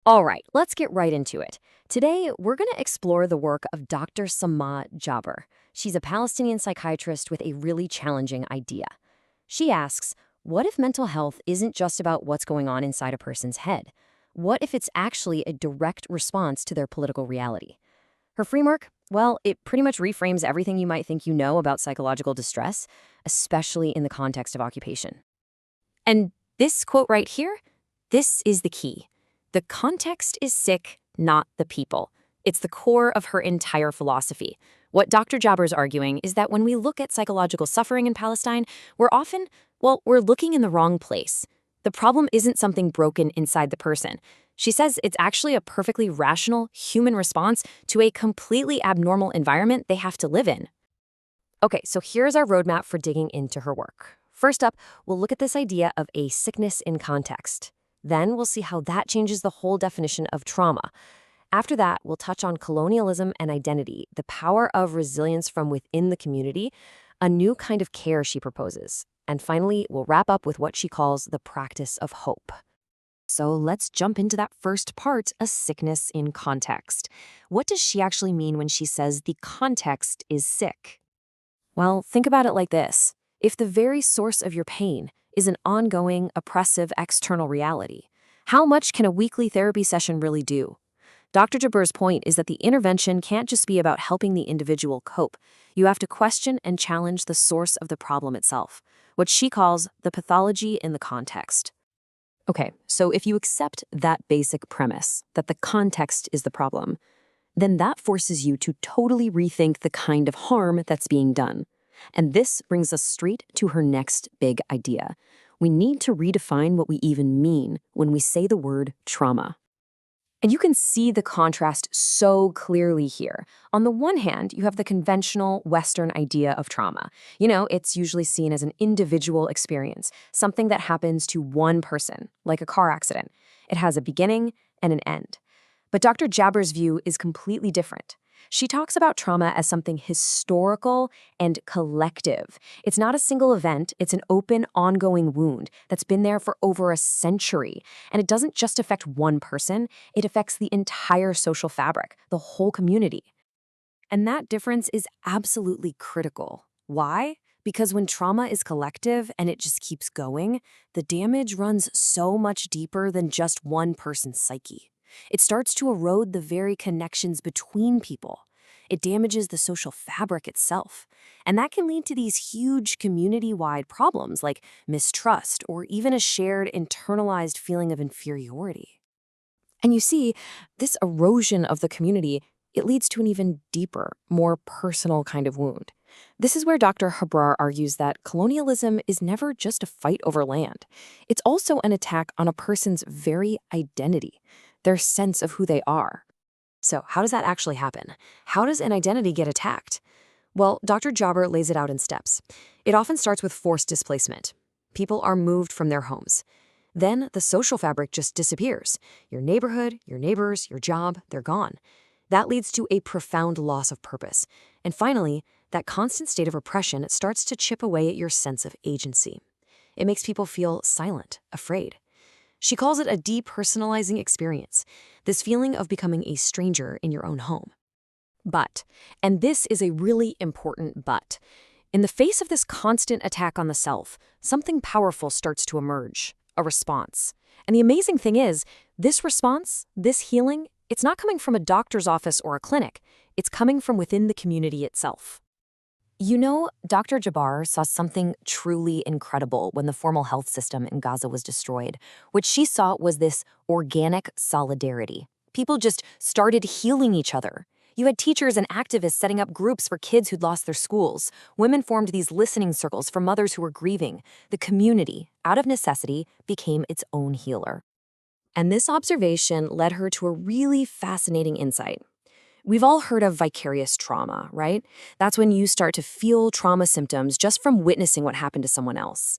All right, let's get right into it. Today, we're going to explore the work of Dr. Sama Jaber. She's a Palestinian psychiatrist with a really challenging idea. She asks, what if mental health isn't just about what's going on inside a person's head? What if it's actually a direct response to their political reality? Her framework? Well, it pretty much reframes everything you might think you know about psychological distress, especially in the context of occupation. And this quote right here, this is the key. The context is sick, not the people. It's the core of her entire philosophy. What Dr. Jaber is arguing is that when we look at psychological suffering in Palestine, we're looking in the wrong place. The problem isn't something broken inside the person. She says it's actually a perfectly rational human response to a completely abnormal environment they have to live in. Okay, so here's our roadmap for digging into her work. First up, we'll look at this idea of a sickness in context. Then we'll see how that changes the whole definition of trauma. After that, we'll touch on colonialism and identity, the power of resilience from within the community, a new kind of care she proposes. And finally, we'll wrap up with what she calls the practice of hope. So let's jump into that first part, a sickness in context. What does she actually mean when she says the context is sick? Well, think about it like this. If the very source of your pain is an ongoing, oppressive external reality, how much can a weekly therapy session really do? Dr. Jaber's point is that the intervention can't just be about helping the individual cope. You have to question and challenge the source of the problem itself, what she calls the pathology in the context. Okay, so if you accept that basic premise, that the context is the problem, then that forces you to totally rethink the kind of harm that's being done. And this brings us straight to her next big idea. We need to redefine what we even mean when we say the word trauma. And you can see the contrast so clearly here. On the one hand, you have the conventional Western idea of trauma. It's usually seen as an individual experience, something that happens to one person, like a car accident. It has a beginning and an end. But Dr. Jaber's view is completely different. She talks about trauma as something historical and collective. It's not a single event, it's an open, ongoing wound that's been there for over a century. And it doesn't just affect one person, it affects the entire social fabric, the whole community. And that difference is absolutely critical. Why? Because when trauma is collective and it just keeps going, the damage runs so much deeper than just one person's psyche. It starts to erode the very connections between people. It damages the social fabric itself. And that can lead to these huge community-wide problems like mistrust or even a shared internalized feeling of inferiority. And you see, this erosion of the community, it leads to an even deeper, more personal kind of wound. This is where Dr. Habrar argues that colonialism is never just a fight over land. It's also an attack on a person's very identity, their sense of who they are. So how does that actually happen? How does an identity get attacked? Well, Dr. Jaber lays it out in steps. It often starts with forced displacement. People are moved from their homes. Then the social fabric just disappears. Your neighborhood, your neighbors, your job, they're gone. That leads to a profound loss of purpose. And finally, that constant state of oppression starts to chip away at your sense of agency. It makes people feel silent, afraid. She calls it a depersonalizing experience, this feeling of becoming a stranger in your own home. But, and this is a really important but, in the face of this constant attack on the self, something powerful starts to emerge, a response. And the amazing thing is, this response, this healing, it's not coming from a doctor's office or a clinic. It's coming from within the community itself. Dr. Jaber saw something truly incredible when the formal health system in Gaza was destroyed. What she saw was this organic solidarity. People just started healing each other. You had teachers and activists setting up groups for kids who'd lost their schools. Women formed these listening circles for mothers who were grieving. The community, out of necessity, became its own healer. And this observation led her to a really fascinating insight. We've all heard of vicarious trauma, right? That's when you start to feel trauma symptoms just from witnessing what happened to someone else.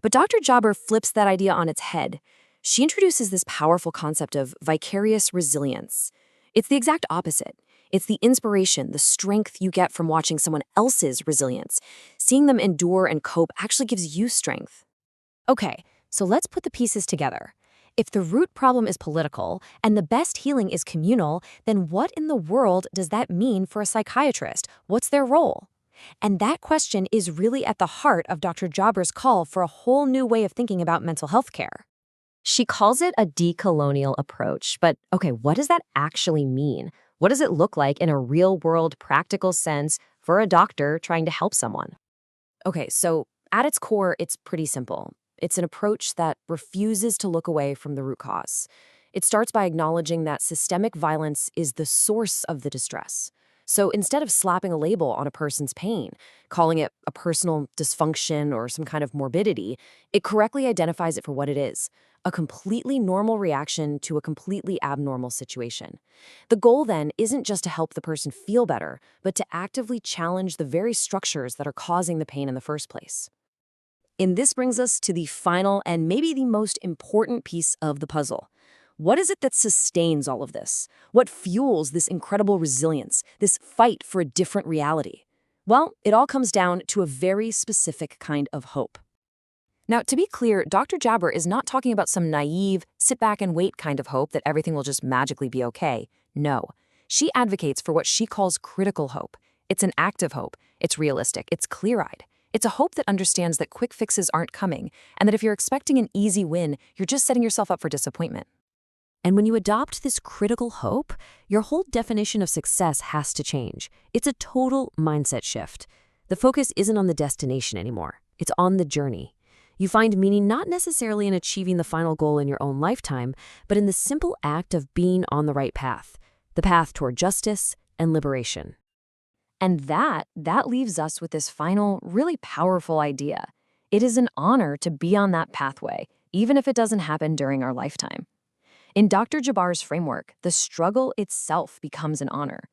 But Dr. Jaber flips that idea on its head. She introduces this powerful concept of vicarious resilience. It's the exact opposite. It's the inspiration, the strength you get from watching someone else's resilience. Seeing them endure and cope actually gives you strength. Okay, so let's put the pieces together. If the root problem is political and the best healing is communal, then what in the world does that mean for a psychiatrist? What's their role? And that question is really at the heart of Dr. Jaber's call for a whole new way of thinking about mental health care. She calls it a decolonial approach, but okay, what does that actually mean? What does it look like in a real-world, practical sense for a doctor trying to help someone? Okay, so at its core, it's pretty simple. It's an approach that refuses to look away from the root cause. It starts by acknowledging that systemic violence is the source of the distress. So instead of slapping a label on a person's pain, calling it a personal dysfunction or some kind of morbidity, it correctly identifies it for what it is: a completely normal reaction to a completely abnormal situation. The goal then isn't just to help the person feel better, but to actively challenge the very structures that are causing the pain in the first place. And this brings us to the final and maybe the most important piece of the puzzle. What is it that sustains all of this? What fuels this incredible resilience, this fight for a different reality? Well, it all comes down to a very specific kind of hope. Now, to be clear, Dr. Jaber is not talking about some naive, sit-back-and-wait kind of hope that everything will just magically be okay. No. She advocates for what she calls critical hope. It's an active hope. It's realistic. It's clear-eyed. It's a hope that understands that quick fixes aren't coming, and that if you're expecting an easy win, you're just setting yourself up for disappointment. And when you adopt this critical hope, your whole definition of success has to change. It's a total mindset shift. The focus isn't on the destination anymore. It's on the journey. You find meaning not necessarily in achieving the final goal in your own lifetime, but in the simple act of being on the right path, the path toward justice and liberation. And that leaves us with this final, really powerful idea. It is an honor to be on that pathway, even if it doesn't happen during our lifetime. In Dr. Jaber's framework, the struggle itself becomes an honor.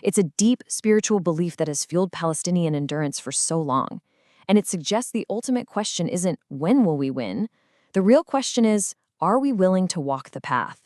It's a deep spiritual belief that has fueled Palestinian endurance for so long. And it suggests the ultimate question isn't when will we win? The real question is, are we willing to walk the path?